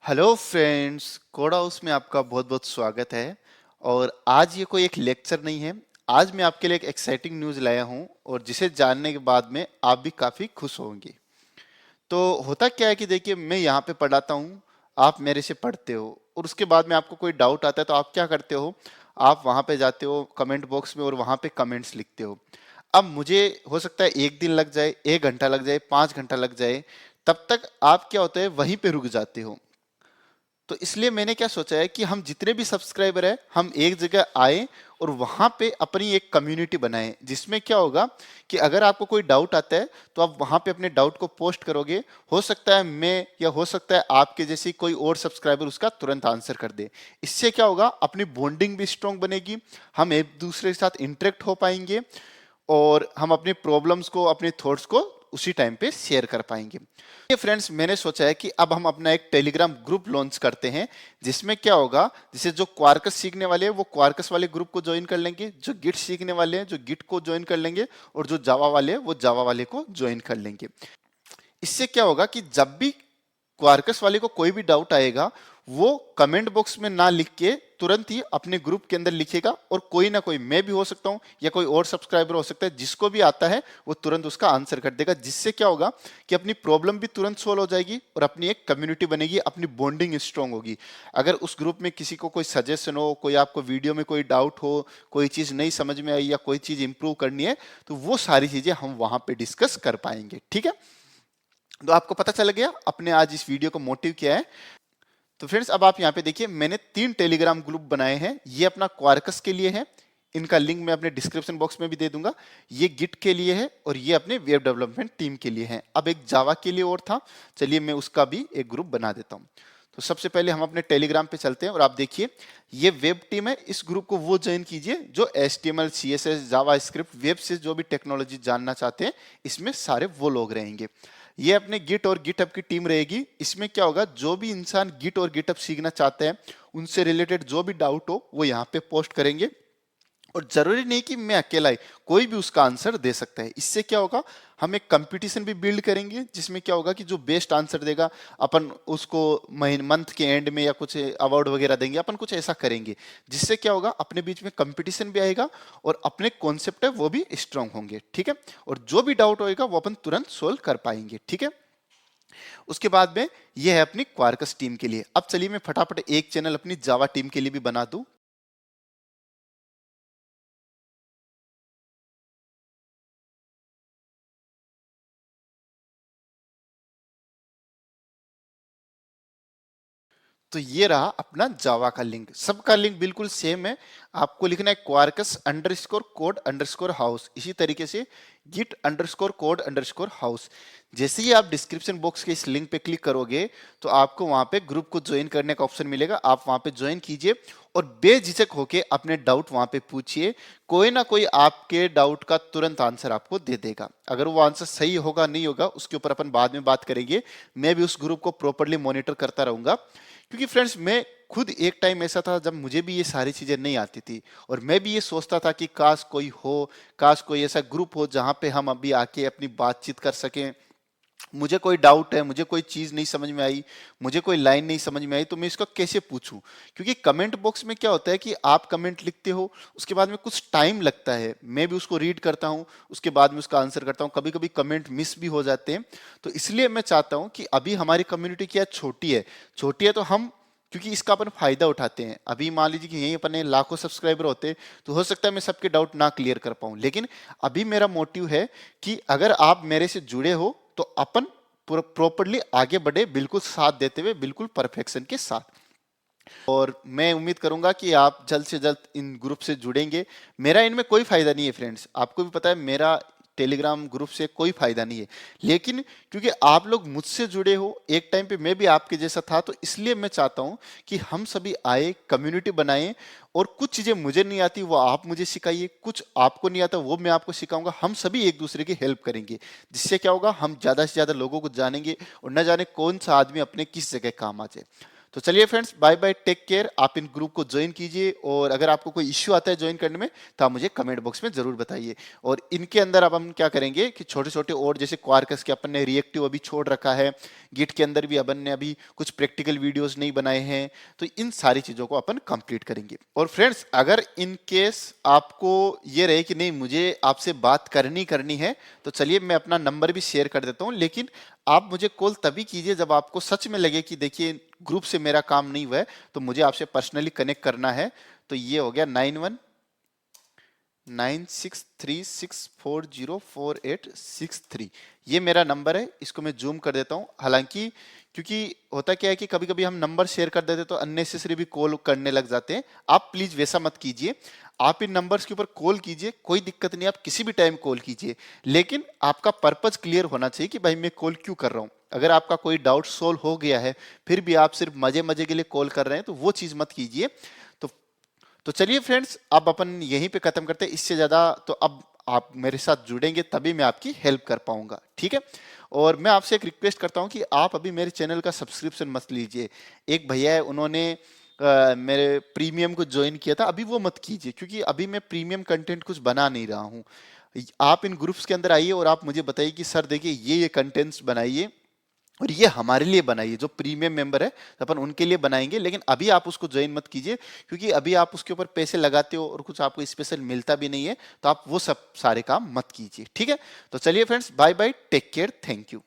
Hello friends, code house में आपका बहुत बहुत स्वागत है। और आज ये कोई एक लेक्चर नहीं है। आज मैं आपके लिए एक एक्साइटिंग न्यूज़ लाया हूँ और जिसे जानने के बाद में आप भी काफ़ी खुश होंगे। तो होता क्या है कि देखिए, मैं यहाँ पे पढ़ाता हूँ, आप मेरे से पढ़ते हो और उसके बाद में आपको कोई डाउट आता है तो आप क्या करते हो, आप वहाँ पे जाते हो कमेंट बॉक्स में और वहाँ पे कमेंट्स लिखते हो। अब मुझे हो सकता है एक दिन लग जाए, 1 घंटा लग जाए, 5 घंटा लग जाए, तब तक आप क्या होता है वहीं पे रुक जाते हो। तो इसलिए मैंने क्या सोचा है कि हम जितने भी सब्सक्राइबर हैं हम एक जगह आए और वहां पे अपनी एक कम्युनिटी बनाएं, जिसमें क्या होगा कि अगर आपको कोई डाउट आता है तो आप वहां पे अपने डाउट को पोस्ट करोगे। हो सकता है मैं या हो सकता है आपके जैसी कोई और सब्सक्राइबर उसका तुरंत आंसर कर दे। इससे क्या होगा, अपनी बॉन्डिंग भी स्ट्रांग बनेगी, हम एक दूसरे के साथ इंटरेक्ट हो पाएंगे और हम अपनी प्रॉब्लम्स को, अपने थॉट्स को उसी टाइम पे शेयर कर पाएंगे। ये फ्रेंड्स, मैंने सोचा है कि अब हम अपना एक टेलीग्राम ग्रुप लॉन्च करते हैं, जिसमें क्या होगा, जैसे जो क्वार्कस सीखने वाले हैं वो क्वार्कस वाले ग्रुप को ज्वाइन कर लेंगे, जो गिट सीखने वाले हैं जो गिट को ज्वाइन कर लेंगे और जो जावा वाले हैं वो जावा वाले को ज्वाइन कर लेंगे। इससे क्या होगा कि जब भी क्वार्कस वाले को कोई भी डाउट आएगा, वो कमेंट बॉक्स में ना लिख के तुरंत ही अपने ग्रुप के अंदर लिखेगा और कोई ना कोई, मैं भी हो सकता हूं या कोई और सब्सक्राइबर हो सकता है, जिसको भी आता है वो तुरंत उसका आंसर कर देगा। जिससे क्या होगा कि अपनी प्रॉब्लम भी तुरंत सोल्व हो जाएगी और अपनी एक कम्युनिटी बनेगी, अपनी बॉन्डिंग स्ट्रांग होगी। अगर उस ग्रुप में किसी को कोई सजेशन हो, कोई आपको वीडियो में कोई डाउट हो, कोई चीज नहीं समझ में आई या कोई चीज इंप्रूव करनी है, तो वो सारी चीजें हम वहां पे डिस्कस कर पाएंगे। ठीक है, तो आपको पता चल गया अपने आज इस वीडियो का मोटिव क्या है। तो फ्रेंड्स, अब आप यहाँ पे देखिए, मैंने 3 टेलीग्राम ग्रुप बनाए हैं। ये अपना क्वार्कस के लिए है, इनका लिंक मैं अपने डिस्क्रिप्शन बॉक्स में भी दे दूंगा। ये गिट के लिए है और ये अपने वेब डेवलपमेंट टीम के लिए है। अब एक जावा के लिए और था, चलिए मैं उसका भी एक ग्रुप बना देता हूँ। तो सबसे पहले हम अपने टेलीग्राम पे चलते हैं और आप देखिए, ये वेब टीम है। इस ग्रुप को वो ज्वाइन कीजिए जो HTML CSS जावा स्क्रिप्ट वेब से जो भी टेक्नोलॉजी जानना चाहते हैं, इसमें सारे वो लोग रहेंगे। ये अपने गिट और गिटहब की टीम रहेगी। इसमें क्या होगा, जो भी इंसान गिट और गिटहब सीखना चाहते हैं, उनसे रिलेटेड जो भी डाउट हो वो यहाँ पे पोस्ट करेंगे और जरूरी नहीं कि मैं अकेला ही, कोई भी उसका आंसर दे सकता है। इससे क्या होगा, हम एक कंपटीशन भी बिल्ड करेंगे, जिसमें क्या होगा कि जो बेस्ट आंसर देगा अपन उसको मंथ के एंड में या कुछ अवार्ड वगैरह देंगे, अपन कुछ ऐसा करेंगे। जिससे क्या होगा, अपने बीच में कंपटीशन भी आएगा और अपने कॉन्सेप्ट है वो भी स्ट्रांग होंगे। ठीक है, और जो भी डाउट होएगा वो अपन तुरंत सोल्व कर पाएंगे। ठीक है, उसके बाद में ये है अपनी क्वार्कस टीम के लिए। अब चलिए मैं फटाफट एक चैनल अपनी जावा टीम के लिए भी बना दूं। तो ये रहा अपना जावा का लिंक, सबका लिंक बिल्कुल सेम है। आपको लिखना है Quarkus underscore code underscore house, इसी तरीके से Git underscore code underscore house. जैसे ही आप डिस्क्रिप्शन बॉक्स के इस लिंक पे क्लिक करोगे तो आपको वहां पे ग्रुप को ज्वाइन करने का ऑप्शन मिलेगा। आप वहां पे ज्वाइन कीजिए और बेझिझक होके अपने डाउट वहां पे पूछिए। कोई ना कोई आपके डाउट का तुरंत आंसर आपको दे देगा। अगर वो आंसर सही होगा नहीं होगा उसके ऊपर अपन बाद में बात करेंगे। मैं भी उस ग्रुप को प्रॉपरली मॉनिटर करता रहूंगा, क्योंकि फ्रेंड्स मैं खुद एक टाइम ऐसा था जब मुझे भी ये सारी चीजें नहीं आती थी और मैं भी ये सोचता था कि काश कोई हो, काश कोई ऐसा ग्रुप हो जहां पे हम अभी आके अपनी बातचीत कर सकें। मुझे कोई डाउट है, मुझे कोई चीज नहीं समझ में आई, मुझे कोई लाइन नहीं समझ में आई, तो मैं इसका कैसे पूछूं। क्योंकि कमेंट बॉक्स में क्या होता है कि आप कमेंट लिखते हो, उसके बाद में कुछ टाइम लगता है, मैं भी उसको रीड करता हूं, उसके बाद में उसका आंसर करता हूं, कभी कभी कमेंट मिस भी हो जाते हैं। तो इसलिए मैं चाहता हूं कि अभी हमारी कम्युनिटी क्या छोटी है, छोटी है तो हम, क्योंकि इसका अपन फायदा उठाते हैं। अभी मान लीजिए कि यहीं अपने लाखों सब्सक्राइबर होते तो हो सकता है मैं सबके डाउट ना क्लियर कर पाऊं, लेकिन अभी मेरा मोटिव है कि अगर आप मेरे से जुड़े हो तो अपन प्रॉपरली आगे बढ़े, बिल्कुल साथ देते हुए, बिल्कुल परफेक्शन के साथ। और मैं उम्मीद करूंगा कि आप जल्द से जल्द इन ग्रुप से जुड़ेंगे। मेरा इनमें कोई फायदा नहीं है फ्रेंड्स, आपको भी पता है मेरा टेलीग्राम ग्रुप से कोई फायदा नहीं है, लेकिन क्योंकि आप लोग मुझसे जुड़े हो, एक टाइम पे मैं भी आपके जैसा था, तो इसलिए मैं चाहता हूं कि हम सभी आए, कम्युनिटी बनाएं और कुछ चीजें मुझे नहीं आती वो आप मुझे सिखाइए, कुछ आपको नहीं आता वो मैं आपको सिखाऊंगा। हम सभी एक दूसरे की हेल्प करेंगे, जिससे क्या होगा, हम ज्यादा से ज्यादा लोगों को जानेंगे और न जाने कौन सा आदमी अपने किस जगह काम आ जाए। तो चलिए friends, bye bye, take care. आप इन ग्रुप को ज्वाइन कीजिए, और अगर आपको कोई इश्यू आता है ज्वाइन करने में तो आप मुझे कमेंट बॉक्स में जरूर बताइए। और इनके अंदर अब हम क्या करेंगे कि छोटे छोटे और जैसे क्वार्कस के अपन ने रिएक्टिव अभी छोड़ रखा है, गिट के अंदर भी अपन ने अभी कुछ प्रैक्टिकल वीडियोस नहीं बनाए हैं, तो इन सारी चीजों को अपन कंप्लीट करेंगे। और फ्रेंड्स, अगर इन केस आपको ये रहे कि नहीं मुझे आपसे बात करनी है, तो चलिए मैं अपना नंबर भी शेयर कर देता हूं, लेकिन आप मुझे कॉल तभी कीजिए जब आपको सच में लगे कि देखिए ग्रुप से मेरा काम नहीं हुआ है, तो मुझे आपसे पर्सनली कनेक्ट करना है। तो ये हो गया 919636404863, ये मेरा नंबर है। इसको मैं जूम कर देता हूं, हालांकि क्योंकि होता क्या है कि कभी कभी हम नंबर शेयर कर देते तो अननेसेसरी भी कॉल करने लग जाते हैं। आप प्लीज वैसा मत कीजिए, आप इन नंबर्स के ऊपर कॉल कीजिए, कोई दिक्कत नहीं, आप किसी भी टाइम कॉल कीजिए, लेकिन आपका पर्पज क्लियर होना चाहिए कि भाई मैं कॉल क्यों कर रहा हूं। अगर आपका कोई डाउट सोल्व हो गया है फिर भी आप सिर्फ मजे मजे के लिए कॉल कर रहे हैं, तो वो चीज मत कीजिए। तो तो चलिए फ्रेंड्स, अब अपन यहीं पे खत्म करते हैं। इससे ज्यादा तो अब आप मेरे साथ जुड़ेंगे तभी मैं आपकी हेल्प कर पाऊंगा, ठीक है। और मैं आपसे एक रिक्वेस्ट करता हूं कि आप अभी मेरे चैनल का सब्सक्रिप्शन मत लीजिए। एक भैया है, उन्होंने मेरे प्रीमियम को ज्वाइन किया था, अभी वो मत कीजिए, क्योंकि अभी मैं प्रीमियम कंटेंट कुछ बना नहीं रहा हूं। आप इन ग्रुप्स के अंदर आइए और आप मुझे बताइए कि सर देखिए ये कंटेंट्स बनाइए, और ये हमारे लिए बनाइए, जो प्रीमियम मेंबर है तो अपन उनके लिए बनाएंगे, लेकिन अभी आप उसको ज्वाइन मत कीजिए, क्योंकि अभी आप उसके ऊपर पैसे लगाते हो और कुछ आपको स्पेशल मिलता भी नहीं है, तो आप वो सब सारे काम मत कीजिए, ठीक है। तो चलिए friends, bye bye, take care, thank you.